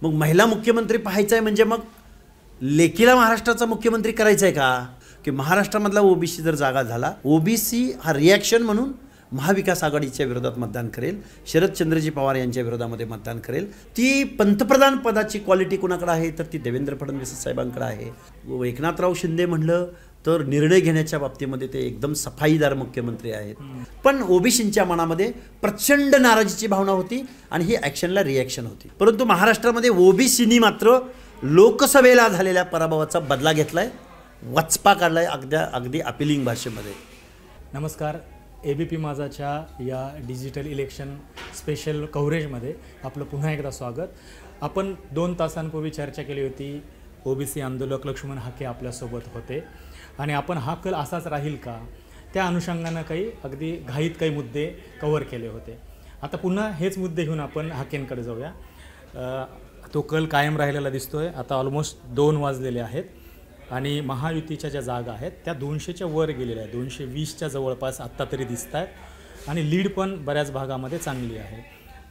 मग महिला मुख्यमंत्री पाहायचं आहे म्हणजे मग लेकीला महाराष्ट्राचा मुख्यमंत्री करायचं आहे का? की महाराष्ट्रामधला ओबीसी जर जागा झाला, ओबीसी हा रिॲक्शन म्हणून महाविकास आघाडीच्या विरोधात मतदान करेल, शरदचंद्रजी पवार यांच्या विरोधामध्ये मतदान करेल. ती पंतप्रधान पदाची क्वालिटी कुणाकडे आहे तर ती देवेंद्र फडणवीस साहेबांकडे आहे. एकनाथराव शिंदे म्हणलं तर निर्णय घेण्याच्या बाबतीमध्ये ते एकदम सफाईदार मुख्यमंत्री आहेत. पण ओबीसींच्या मनामध्ये प्रचंड नाराजीची भावना होती आणि ही ॲक्शनला रिॲक्शन होती. परंतु महाराष्ट्रामध्ये ओबीसीनी मात्र लोकसभेला झालेल्या पराभवाचा बदला घेतलाय, वचपा काढलाय अगदी अपिलिंग भाषेमध्ये. नमस्कार, ABP माझाच्या या डिजिटल इलेक्शन स्पेशल कव्हरेजमध्ये आपलं पुन्हा एकदा स्वागत. आपण 2 तासांपूर्वी चर्चा केली होती. ओबीसी आंदोलक लक्ष्मण हाके आपल्यासोबत होते आणि आपण हा कल असाच राहील का, त्या अनुषंगानं काही अगदी घाईत काही मुद्दे कव्हर केले होते. आता पुन्हा हेच मुद्दे घेऊन आपण हाकेंकडे जाऊया. तो कल कायम राहिलेला दिसतोय. आता ऑलमोस्ट 2 वाजलेले आहेत आणि महायुतीच्या ज्या जागा आहेत त्या 200च्या वर गेलेल्या आहेत, 220च्या जवळपास आत्ता तरी दिसत आहेत आणि लीड पण बऱ्याच भागामध्ये चांगली आहे.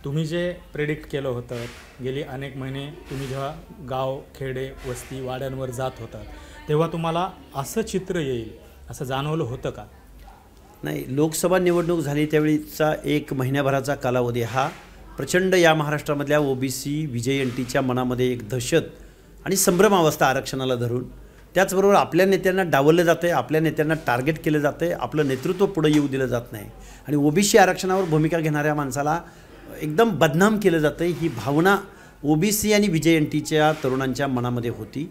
तुम्ही जे प्रेडिक्ट केलं होतं गेली अनेक महिने, तुम्ही जेव्हा गाव खेडे वस्ती वाड्यांवर जात होतात तेव्हा तुम्हाला असं चित्र येईल असं जाणवलं होतं का? नाही, लोकसभा निवडणूक झाली त्यावेळीचा 1 महिन्याभराचा कालावधी हा प्रचंड या महाराष्ट्रामधल्या ओबीसी विजयंतीच्या मनामध्ये एक दहशत आणि संभ्रम अवस्था आरक्षणाला धरून, त्याचबरोबर आपल्या नेत्यांना डावललं जातं आहे, आपल्या नेत्यांना टार्गेट केलं जातं आहे, आपलं नेतृत्व पुढे येऊ दिलं जात नाही आणि ओबीसी आरक्षणावर भूमिका घेणाऱ्या माणसाला एकदम बदनाम केलं जातं आहे, ही भावना ओबीसी आणि विजयंतीच्या तरुणांच्या मनामध्ये होती.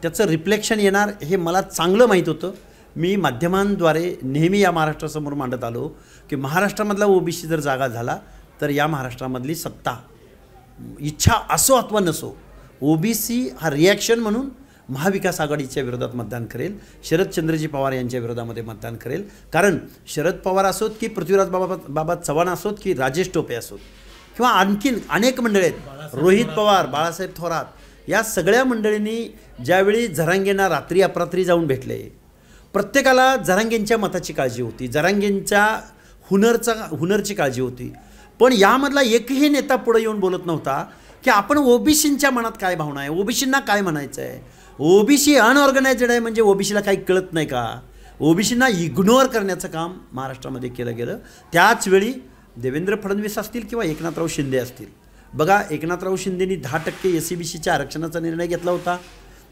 त्याचं रिफ्लेक्शन येणार हे मला चांगलं माहीत होतं. मी माध्यमांद्वारे नेहमी या महाराष्ट्रासमोर मांडत आलो की महाराष्ट्रामधला ओबीसी जर जागा झाला तर या महाराष्ट्रामधली सत्ता, इच्छा असो अथवा नसो, ओबीसी हा रिॲक्शन म्हणून महाविकास आघाडीच्या विरोधात मतदान करेल, शरदचंद्रजी पवार यांच्या विरोधामध्ये मतदान करेल. कारण शरद पवार असोत की पृथ्वीराज बाबा चव्हाण असोत की राजेश टोपे असोत किंवा आणखीन अनेक मंडळी आहेत, रोहित पवार, बाळासाहेब थोरात, या सगळ्या मंडळींनी ज्यावेळी जरांगेंना रात्री अपरात्री जाऊन भेटले, प्रत्येकाला जरांगेंच्या मताची काळजी होती, जरांगेंच्या हुनरची काळजी होती. पण यामधला एकही नेता पुढे येऊन बोलत नव्हता की आपण ओबीसींच्या मनात काय भावना आहे, ओबीसींना काय म्हणायचं आहे. ओबीसी अनऑर्गनायझेड आहे म्हणजे ओबीसीला काही कळत नाही का? ओबीसींना इग्नोर करण्याचं काम महाराष्ट्रामध्ये केलं गेलं. त्याचवेळी देवेंद्र फडणवीस असतील किंवा एकनाथराव शिंदे असतील, बघा एकनाथराव शिंदेनी 10% SCBCच्या आरक्षणाचा निर्णय घेतला होता.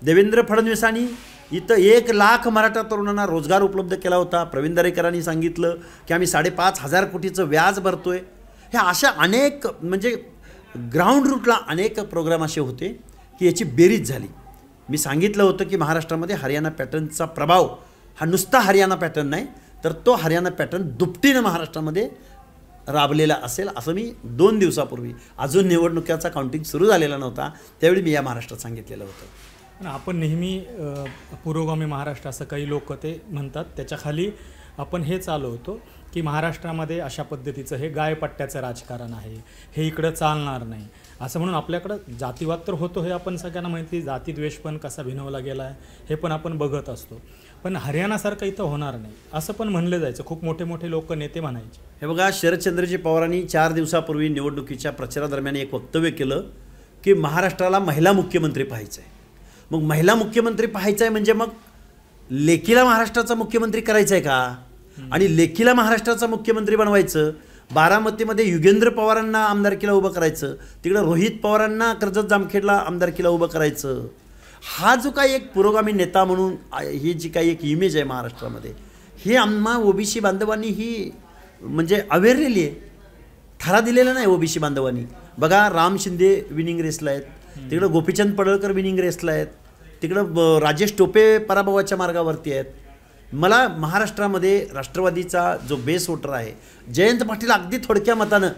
देवेंद्र फडणवीसांनी इथं 1 लाख मराठा तरुणांना रोजगार उपलब्ध केला होता. प्रवीण दरेकरांनी सांगितलं की आम्ही 5,500 कोटीचं व्याज भरतोय. ह्या अशा अनेक म्हणजे ग्राउंड रूटला अनेक प्रोग्राम असे होते की याची बेरीज झाली. मी सांगितलं होतं की महाराष्ट्रामध्ये हरियाणा पॅटर्नचा प्रभाव हा नुसता हरियाणा पॅटर्न नाही तर तो हरियाणा पॅटर्न दुपटीनं महाराष्ट्रामध्ये राबलेला असेल असं मी 2 दिवसापूर्वी, अजून निवडणुकीचा काउंटिंग सुरू झालेला नव्हता त्यावेळी मी या महाराष्ट्रात सांगितलेलं होतं. पण आपण नेहमी पुरोगामी महाराष्ट्र असं काही लोक ते म्हणतात, त्याच्याखाली आपण हे चालू होतो की महाराष्ट्रामध्ये अशा पद्धतीचं हे गायपट्ट्याचं राजकारण आहे, हे इकडं चालणार नाही असं म्हणून आपल्याकडं जातीवाद तर होतो, हे आपण सगळ्यांना माहिती. जातीद्वेष पण कसा भिनवला गेला आहे हे पण आपण बघत असतो. पण हरियाणासारखं इथं होणार नाही असं पण म्हणलं जायचं, खूप मोठे मोठे लोक नेते म्हणायचे. हे बघा, शरदचंद्रजी पवारांनी 4 दिवसापूर्वी निवडणुकीच्या प्रचारादरम्यान एक वक्तव्य केलं की महाराष्ट्राला महिला मुख्यमंत्री पाहायचं आहे. मग महिला मुख्यमंत्री पाहायचं आहे म्हणजे मग लेकीला महाराष्ट्राचा मुख्यमंत्री करायचं आहे का? आणि लेकीला महाराष्ट्राचा मुख्यमंत्री बनवायचं, बारामतीमध्ये युगेंद्र पवारांना आमदारकीला उभं करायचं, तिकडं रोहित पवारांना कर्जत जामखेडला आमदारकीला उभं करायचं. हा जो काही एक पुरोगामी नेता म्हणून ही जी काही एक इमेज आहे महाराष्ट्रामध्ये, ही आम्हा ओबीसी बांधवांनी ही म्हणजे अवेरलेली आहे, ठरा दिलेला नाही ओबीसी बांधवांनी. बघा, राम शिंदे विनिंग रेसला आहेत, तिकडं गोपीचंद पडळकर विनिंग रेसला आहेत, तिकडं राजेश टोपे पराभवाच्या मार्गावरती आहेत. मला महाराष्ट्रामध्ये राष्ट्रवादीचा जो बेस वोटर आहे, जयंत पाटील अगदी थोडक्या मतानं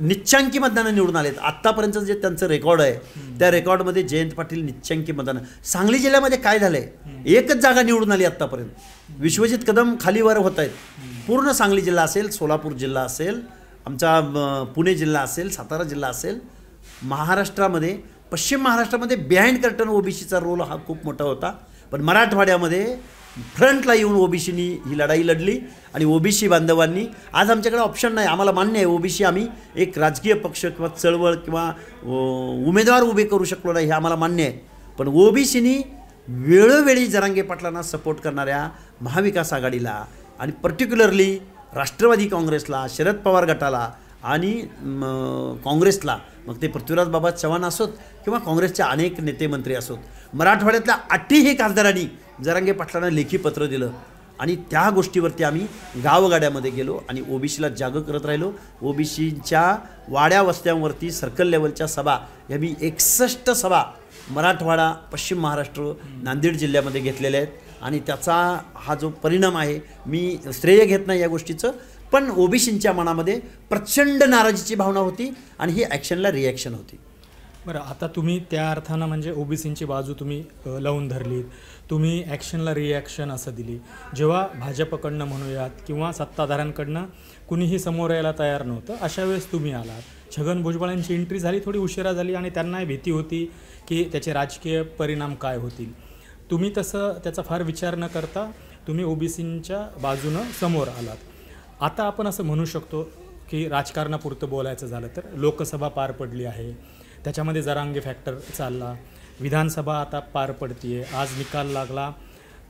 निच्चांकी मतदानं निवडून आलेत. आत्तापर्यंत जे त्यांचं रेकॉर्ड आहे त्या रेकॉर्डमध्ये जयंत पाटील निच्चांकी मतदानं. सांगली जिल्ह्यामध्ये काय झालं आहे, 1च जागा निवडून आली आत्तापर्यंत. विश्वजित कदम खालीवर होत आहेत. पूर्ण सांगली जिल्हा असेल, सोलापूर जिल्हा असेल, आमचा पुणे जिल्हा असेल, सातारा जिल्हा असेल, महाराष्ट्रामध्ये पश्चिम महाराष्ट्रामध्ये बिहाइंड कर्टन ओबीसीचा रोल हा खूप मोठा होता. पण मराठवाड्यामध्ये फ्रंटला येऊन ओबीसीनी ही लढाई लढली आणि ओबीसी बांधवांनी आज आमच्याकडे ऑप्शन नाही. आम्हाला मान्य आहे ओबीसी आम्ही एक राजकीय पक्ष किंवा चळवळ किंवा उमेदवार उभे करू शकलो नाही हे आम्हाला मान्य आहे. पण ओबीसीनी वेळोवेळी जरांगे पाटलांना सपोर्ट करणाऱ्या महाविकास आघाडीला आणि पर्टिक्युलरली राष्ट्रवादी काँग्रेसला, शरद पवार गटाला आणि काँग्रेसला, मग ते पृथ्वीराज बाबा चव्हाण असोत किंवा काँग्रेसचे अनेक नेते मंत्री असोत, मराठवाड्यातल्या 8ही खासदारांनी जरांगे पाटलांना लेखी पत्र दिलं आणि त्या गोष्टीवरती आम्ही गावगाड्यामध्ये गेलो आणि ओबीसीला जागं करत राहिलो. ओबीसीच्या वाड्या वस्त्यांवरती सर्कल लेवलच्या सभा या मी 61 सभा मराठवाडा, पश्चिम महाराष्ट्र, नांदेड जिल्ह्यामध्ये घेतलेल्या आहेत आणि त्याचा हा जो परिणाम आहे, मी श्रेय घेत नाही या गोष्टीचं, पण ओबीसींच्या मनामध्ये प्रचंड नाराजीची भावना होती आणि ही ॲक्शनला रिॲक्शन होती. बरं, आता तुम्ही त्या अर्थानं म्हणजे ओबीसींची बाजू तुम्ही लावून धरलीत, तुम्ही ॲक्शनला रिॲक्शन असं दिली. जेव्हा भाजपकडनं म्हणूयात किंवा सत्ताधाऱ्यांकडनं कुणीही समोर यायला तयार नव्हतं, अशा वेळेस तुम्ही आलात. छगन भुजबळांची एंट्री झाली, थोडी उशिरा झाली आणि त्यांनाही भीती होती की त्याचे राजकीय परिणाम काय होतील. तुम्ही तसं त्याचा फार विचार न करता तुम्ही ओबीसींच्या बाजूनं समोर आलात. आता आपण असं म्हणू शकतो की राजकारणापुरतं बोलायचं झालं तर लोकसभा पार पडली आहे, त्याच्यामध्ये जरांगे फॅक्टर चालला, विधानसभा आता पार पडते आहे, आज निकाल लागला,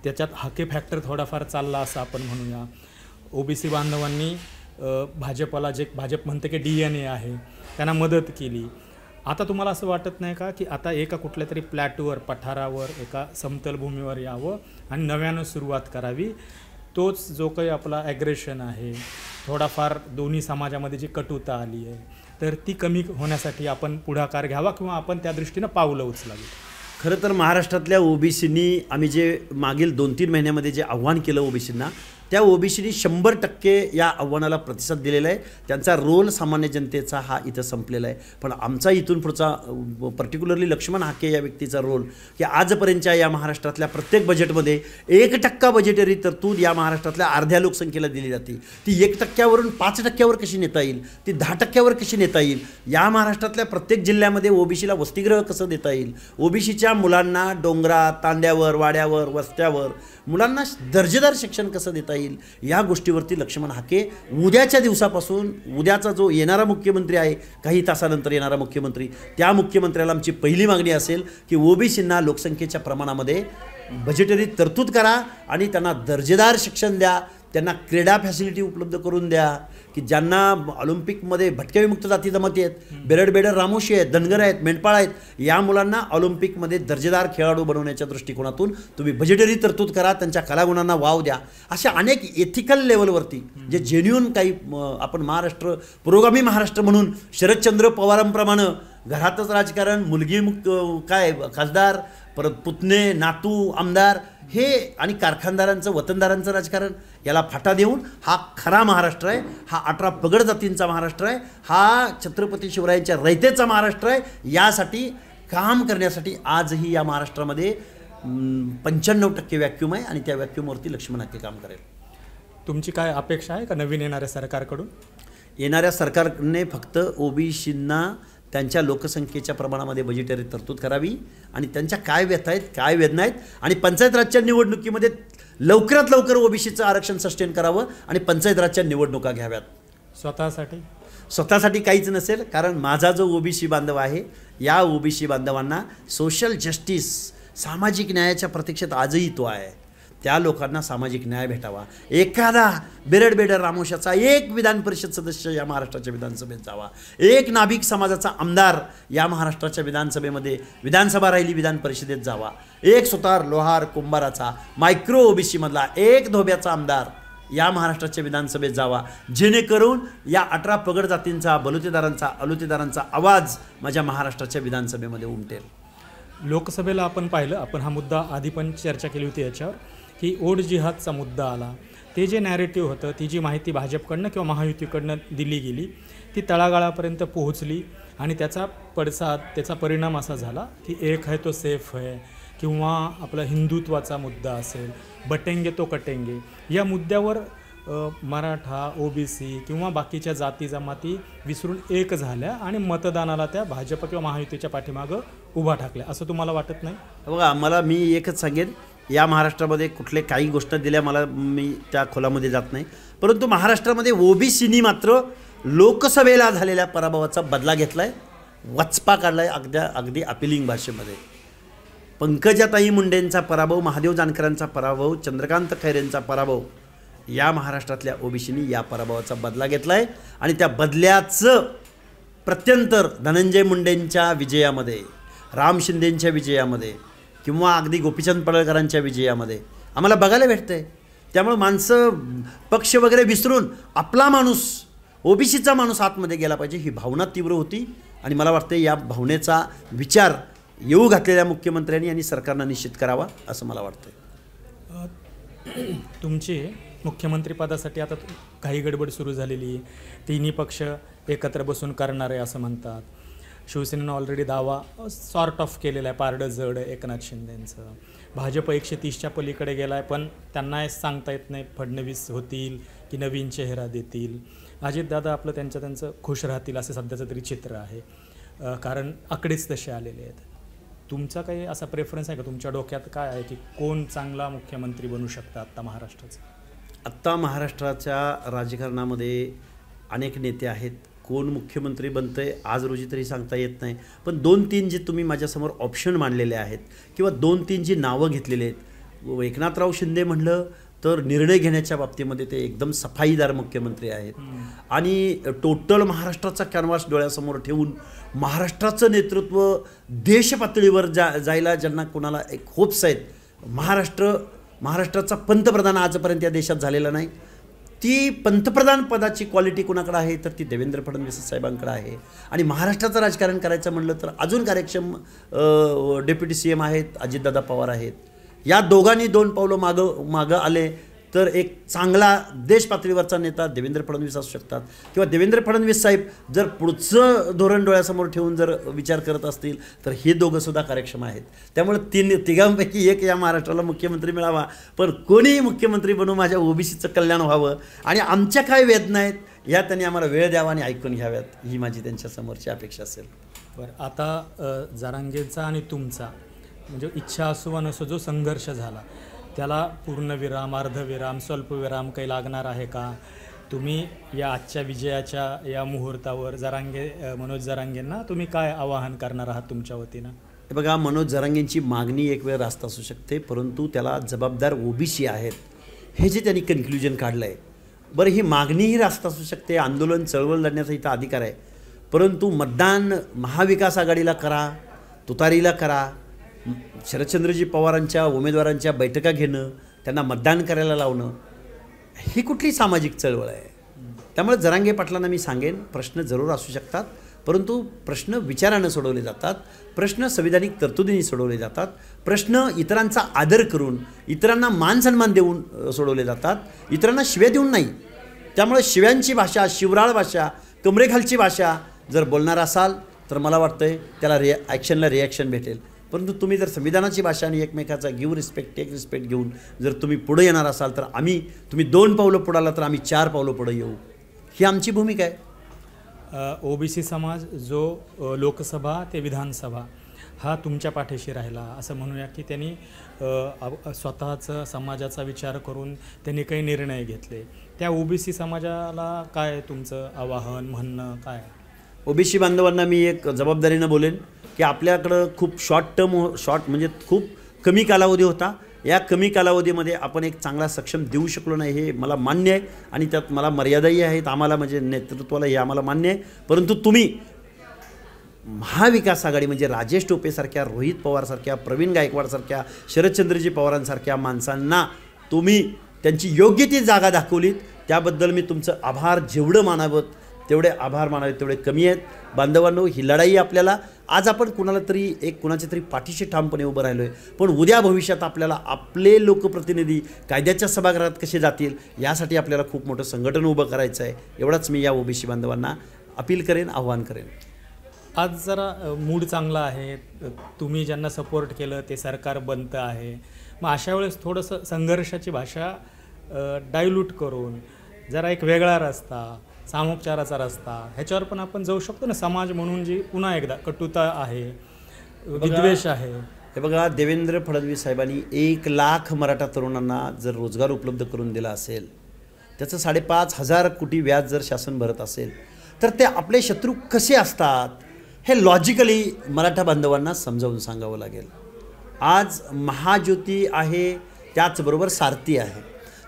त्याच्यात हाके फॅक्टर थोडाफार चालला असं आपण म्हणूया. ओबीसी बांधवांनी भाजपला जे भाजप म्हणते की DNA आहे त्यांना मदत केली. आता तुम्हाला असं वाटत नाही का की आता एका कुठल्या तरी प्लॅटवर, पठारावर, एका समतल भूमीवर यावं आणि नव्यानं सुरुवात करावी? तोच जो काही आपला ॲग्रेशन आहे, थोडाफार दोन्ही समाजामध्ये जी कटुता आली आहे, तर ती कमी होण्यासाठी आपण पुढाकार घ्यावा किंवा आपण त्या दृष्टीनं पावलं उचलावी. खरं तर महाराष्ट्रातल्या ओबीसींनी आम्ही जे मागील 2-3 महिन्यामध्ये जे आव्हान केलं ओबीसींना, त्या ओबीसीनी 100% या आव्हानाला प्रतिसाद दिलेला आहे. त्यांचा रोल सामान्य जनतेचा हा इथं संपलेला आहे. पण आमचा इथून पुढचा पर्टिक्युलरली लक्ष्मण हाके या व्यक्तीचा रोल की आजपर्यंतच्या या महाराष्ट्रातल्या प्रत्येक बजेटमध्ये 1% बजेटरी तरतूद या महाराष्ट्रातल्या अर्ध्या लोकसंख्येला दिली जाते. ती 1%वरून 5%वर कशी नेता येईल, ती 10%वर कशी नेता येईल, या महाराष्ट्रातल्या प्रत्येक जिल्ह्यामध्ये ओबीसीला वसतिगृह कसं देता येईल, ओबीसीच्या मुलांना डोंगरात, तांड्यावर, वाड्यावर, वस्त्यावर मुलांना दर्जेदार शिक्षण कसं देता येईल, या गोष्टीवरती लक्ष्मण हाके उद्याच्या दिवसापासून, उद्याचा जो येणारा मुख्यमंत्री आहे, काही तासानंतर येणारा मुख्यमंत्री, त्या मुख्यमंत्र्याला आमची पहिली मागणी असेल की ओबीसींना लोकसंख्येच्या प्रमाणामध्ये बजेटरी तरतूद करा आणि त्यांना दर्जेदार शिक्षण द्या, त्यांना क्रीडा फॅसिलिटी उपलब्ध करून द्या की ज्यांना ऑलिम्पिकमध्ये भटक्या विमुक्त जाती जमाती आहेत, बेरड रामोशी आहेत, धनगर आहेत, मेंढपाळ आहेत, या मुलांना ऑलिम्पिकमध्ये दर्जेदार खेळाडू बनवण्याच्या दृष्टिकोनातून तुम्ही बजेटरी तरतूद करा, त्यांच्या कलागुणांना वाव द्या. अशा अनेक एथिकल लेवलवरती जे जेन्युन काही आपण महाराष्ट्र पुरोगामी महाराष्ट्र म्हणून शरदचंद्र पवारांप्रमाणे घरातच राजकारण, मुलगी काय खासदार, परत पुतणे, नातू आमदार, हे आणि कारखानदारांचं, वतनदारांचं राजकारण, याला फाटा देऊन हा खरा महाराष्ट्र आहे, हा 18 पगड जातींचा महाराष्ट्र आहे, हा छत्रपती शिवरायांच्या रयतेचा महाराष्ट्र आहे. यासाठी काम करण्यासाठी आजही या महाराष्ट्रामध्ये 95% व्हॅक्यूम आहे आणि त्या व्हॅक्यूमवरती लक्ष्मण हाके काम करेल. तुमची काय अपेक्षा आहे का नवीन येणाऱ्या सरकारकडून? येणाऱ्या सरकारने फक्त ओबीसींना त्यांच्या लोकसंख्येच्या प्रमाणामध्ये बजेटरी तरतूद करावी आणि त्यांच्या काय व्यथा आहेत, काय वेदना आहेत, आणि पंचायत राजच्या निवडणुकीमध्ये लवकरात लवकर ओबीसीचं आरक्षण सस्टेन करावं आणि पंचायत राजच्या निवडणुका घ्याव्यात. स्वतःसाठी काहीच नसेल, कारण माझा जो ओबीसी बांधव आहे, या ओबीसी बांधवांना सोशल जस्टिस, सामाजिक न्यायाच्या प्रतीक्षेत आजही तो आहे. त्या लोकांना सामाजिक न्याय भेटावा. एखादा बेरड रामोशाचा एक विधान परिषद सदस्य या महाराष्ट्राच्या विधानसभेत जावा, एक नाभिक समाजाचा आमदार या महाराष्ट्राच्या विधानसभेमध्ये, विधानसभा राहिली विधान परिषदेत जावा, एक सुतार, लोहार, कुंभाराचा, मायक्रो ओबीसीमधला एक धोब्याचा आमदार या महाराष्ट्राच्या विधानसभेत जावा, जेणेकरून या 18 पगड जातींचा, बलुतेदारांचा, अलुतेदारांचा आवाज माझ्या महाराष्ट्राच्या विधानसभेमध्ये उमटेल. लोकसभेला आपण पाहिलं, आपण हा मुद्दा आधी पण चर्चा केली होती याच्यावर, की ओढ जिहादचा मुद्दा आला. ते जे नॅरेटिव्ह होतं, ती जी माहिती भाजपकडनं किंवा महायुतीकडनं दिली गेली, ती तळागाळापर्यंत पोहोचली आणि त्याचा पडसाद, त्याचा परिणाम असा झाला की एक है तो सेफ है, किंवा आपला हिंदुत्वाचा मुद्दा असेल, बटेंगे तो कटेंगे, या मुद्द्यावर मराठा, ओबीसी किंवा बाकीच्या जाती जमाती विसरून एक झाल्या आणि मतदानाला त्या भाजप किंवा महायुतीच्या पाठीमागं उभा ठाकल्या, असं तुम्हाला वाटत नाही? बघा, मला मी एकच सांगेन या महाराष्ट्रामध्ये कुठले काही गोष्टी दिल्या मला, मी त्या खोलामध्ये जात नाही. परंतु महाराष्ट्रामध्ये ओबीसीनी मात्र लोकसभेला झालेल्या पराभवाचा बदला घेतला आहे, वचपा काढला आहे अगदी अपिलिंग भाषेमध्ये. पंकजाताई मुंडेंचा पराभव, महादेव जानकरांचा पराभव, चंद्रकांत खैरेंचा पराभव, या महाराष्ट्रातल्या ओबीसीनी या पराभवाचा बदला घेतला आहे. आणि त्या बदल्याचं प्रत्यंतर धनंजय मुंडेंच्या विजयामध्ये, राम शिंदेंच्या विजयामध्ये किंवा अगदी गोपीचंद पडळकरांच्या विजयामध्ये आम्हाला बघायला भेटतं आहे. त्यामुळे माणसं पक्ष वगैरे विसरून आपला माणूस, ओबीसीचा माणूस आतमध्ये गेला पाहिजे, ही भावना तीव्र होती. आणि मला वाटतं या भावनेचा विचार येऊ घातलेल्या मुख्यमंत्र्यांनी आणि सरकारनं निश्चित करावा असं मला वाटतं. तुमची मुख्यमंत्रीपदासाठी आता काही गडबड सुरू झालेली, तिन्ही पक्ष एकत्र बसून करणार आहे असं म्हणतात. शिवसेनेनं ऑलरेडी दावा सॉर्ट ऑफ केलेला आहे, पारडं जड एकनाथ शिंदेंचं. भाजप 130च्या पलीकडे गेला आहे, पण त्यांना हे सांगता येत नाही फडणवीस होतील की नवीन चेहरा देतील. अजितदादा आपलं त्यांचं खुश राहतील असं सध्याचं तरी चित्र आहे, कारण आकडेच तसे आलेले आहेत. तुमचा काही असा प्रेफरन्स आहे का, तुमच्या डोक्यात काय आहे की कोण चांगला मुख्यमंत्री बनू शकतं आत्ता महाराष्ट्राचा? आत्ता महाराष्ट्राच्या राजकारणामध्ये अनेक नेते आहेत. कोण मुख्यमंत्री बनतं आहे आज रोजी तरी सांगता येत नाही. पण 2-3 जे तुम्ही माझ्यासमोर ऑप्शन मांडलेले आहेत किंवा 2-3 जी नावं घेतलेली आहेत, एकनाथराव शिंदे म्हणलं तर निर्णय घेण्याच्या बाबतीमध्ये ते एकदम सफाईदार मुख्यमंत्री आहेत. आणि टोटल महाराष्ट्राचा कॅनव्हास डोळ्यासमोर ठेवून महाराष्ट्राचं नेतृत्व देश पातळीवर जायला ज्यांना कोणाला एक होप्स आहेत. महाराष्ट्राचा पंतप्रधान आजपर्यंत या देशात झालेला नाही. ती पंतप्रधान पदाची क्वालिटी कुणाकडे आहे तर ती देवेंद्र फडणवीस साहेबांकडे आहे. आणि महाराष्ट्राचं राजकारण करायचं म्हणलं तर अजून कार्यक्षम डेप्युटी CM आहेत, अजितदादा पवार आहेत. या दोघांनी 2 पावलं मागं आले तर एक चांगला देश पातळीवरचा नेता देवेंद्र फडणवीस असू शकतात. किंवा देवेंद्र फडणवीस साहेब जर पुढचं धोरण डोळ्यासमोर ठेवून जर विचार करत असतील तर हे दोघंसुद्धा कार्यक्षम आहेत. त्यामुळे तिघांपैकी एक या महाराष्ट्राला मुख्यमंत्री मिळावा. पण कोणीही मुख्यमंत्री बनून माझ्या ओबीसीचं कल्याण व्हावं आणि आमच्या काय वेदना आहेत या त्यांनी आम्हाला वेळ द्यावा आणि ऐकून घ्याव्यात, ही माझी त्यांच्यासमोरची अपेक्षा असेल. बरं, आता जरांगेचा आणि तुमचा म्हणजे इच्छा असो वा नसो जो संघर्ष झाला त्याला पूर्णविराम, अर्धविराम, स्वल्पविराम काही लागणार आहे का? तुम्ही या आजच्या विजयाच्या या मुहूर्तावर मनोज जरांगेंना तुम्ही काय आवाहन करणार आहात तुमच्या वतीनं? हे बघा, मनोज जरांगेंची मागणी एक वेळ रास्त असू शकते, परंतु त्याला जबाबदार ओबीसी आहेत हे जे त्यांनी कन्क्ल्युजन काढलं आहे. बरं, ही मागणीही रास्त असू शकते, आंदोलन चळवळ लढण्याचा इथं अधिकार आहे, परंतु मतदान महाविकास आघाडीला करा, तुतारीला करा, शरदचंद्रजी पवारांच्या उमेदवारांच्या बैठका घेणं, त्यांना मतदान करायला लावणं, ही कुठली सामाजिक चळवळ आहे? त्यामुळे जरांगे पाटलांना मी सांगेन, प्रश्न जरूर असू शकतात, परंतु प्रश्न विचारानं सोडवले जातात, प्रश्न संविधानिक तरतुदींनी सोडवले जातात, प्रश्न इतरांचा आदर करून, इतरांना मान सन्मान देऊन सोडवले जातात, इतरांना शिव्या देऊन नाही. त्यामुळे शिव्यांची भाषा, शिवराळ भाषा, कमरेखालची भाषा जर बोलणार असाल तर मला वाटतंय त्याला ॲक्शनला रिॲक्शन भेटेल. परंतु तुम्ही जर संविधानाची भाषा आणि एकमेकाचा गिव्ह रिस्पेक्ट टेक रिस्पेक्ट घेऊन जर तुम्ही पुढे येणार असाल तर तुम्ही 2 पावलं पुढे आला तर आम्ही 4 पावलं पुढे येऊ, ही आमची भूमिका आहे. ओबीसी समाज जो लोकसभा ते विधानसभा हा तुमच्या पाठीशी राहिला असं म्हणूया की त्यांनी स्वतःचा समाजाचा विचार करून त्यांनी काही निर्णय घेतले. त्या ओबीसी समाजाला काय तुमचं आवाहन, म्हणणं काय? ओबीसी बांधवांना मी एक जबाबदारीनं बोलेन की आपल्याकडं खूप शॉर्ट म्हणजे खूप कमी कालावधी होता. या कमी कालावधीमध्ये आपण एक चांगला सक्षम देऊ शकलो नाही, हे मला मान्य आहे आणि त्यात मला मर्यादाही आहेत, आम्हाला म्हणजे नेतृत्वाला हे आम्हाला मान्य आहे. परंतु तुम्ही महाविकास आघाडी म्हणजे राजेश टोपेसारख्या, रोहित पवारसारख्या, प्रवीण गायकवाडसारख्या, शरदचंद्रजी पवारांसारख्या माणसांना तुम्ही त्यांची योग्य ती जागा दाखवलीत, त्याबद्दल मी तुमचं आभार जेवढं मानावं तेवढे आभार मानावे तेवढे कमी आहेत. बांधवांनो, ही लढाई आपल्याला आज आपण कुणाच्या तरी पाठीशी ठामपणे उभं राहिलो आहे, पण उद्या भविष्यात आपल्याला आपले लोकप्रतिनिधी कायद्याच्या सभागृहात कसे जातील यासाठी आपल्याला खूप मोठं संघटन उभं करायचं आहे. एवढाच मी या ओबीसी बांधवांना अपील करेन, आव्हान करेन. आज जरा मूड चांगला आहे, तुम्ही ज्यांना सपोर्ट केलं ते सरकार बनतं आहे, मग अशा वेळेस थोडंसं संघर्षाची भाषा डायल्यूट करून जरा एक वेगळा रस्ता, सामोपचाराचा रस्ता ह्याच्यावर पण आपण जाऊ शकतो ना. समाज म्हणून जी पुन्हा एकदा कटुता आहे, विद्वेष आहे, हे बघा, देवेंद्र फडणवीस साहेबांनी 1,00,000 मराठा तरुणांना जर रोजगार उपलब्ध करून दिला असेल, त्याचं 5,500 कोटी व्याज जर शासन भरत असेल, तर ते आपले शत्रू कसे असतात हे लॉजिकली मराठा बांधवांना समजावून सांगावं लागेल. आज महाज्योती आहे, त्याचबरोबर सारथी आहे.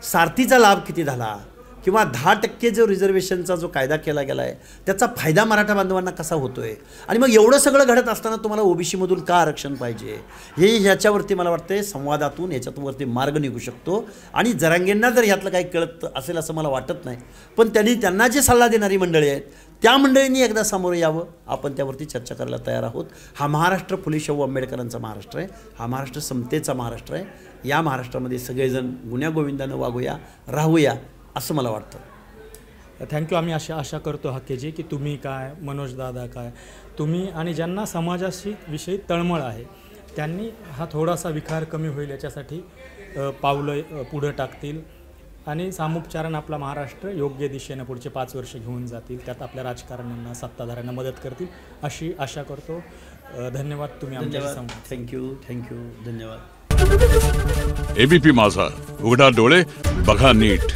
सारथीचा लाभ किती झाला किंवा 10% जो रिझर्वेशनचा जो कायदा केला गेला आहे त्याचा फायदा मराठा बांधवांना कसा होतो आहे. आणि मग एवढं सगळं घडत असताना तुम्हाला ओबीसीमधून का आरक्षण पाहिजे, हे ह्याच्यावरती मला वाटतं संवादातून ह्याच्यावरती मार्ग निघू शकतो. आणि जरांगेंना जर ह्यातलं काही कळत असेल असं मला वाटत नाही, पण त्यांना जे सल्ला देणारी मंडळी आहेत त्या मंडळींनी एकदा सामोरं यावं. आपण त्यावरती चर्चा करायला तयार आहोत. हा महाराष्ट्र फुले शाहू आंबेडकरांचा महाराष्ट्र आहे. हा महाराष्ट्र समतेचा महाराष्ट्र आहे. या महाराष्ट्रामध्ये सगळेजण गुण्यागोविंदानं वागूया, राहूया असं मला वाटतं. थँक्यू. आम्ही आशा करतो हक्केजी की तुम्ही काय, मनोज दादा काय, तुम्ही आणि ज्यांना समाजाशी विषयी तळमळ आहे त्यांनी हा थोडासा विकार कमी होईल याच्यासाठी पावलं पुढं टाकतील आणि सामुपचारण आपला महाराष्ट्र योग्य दिशेनं पुढचे 5 वर्ष घेऊन जातील. त्यात आपल्या राजकारण्यांना, सत्ताधाऱ्यांना मदत करतील अशी आशा करतो. धन्यवाद. तुम्ही आमच्याशी संवाद. थँक्यू. धन्यवाद. एबीपी माझा, उघडा डोळे बघा नीट.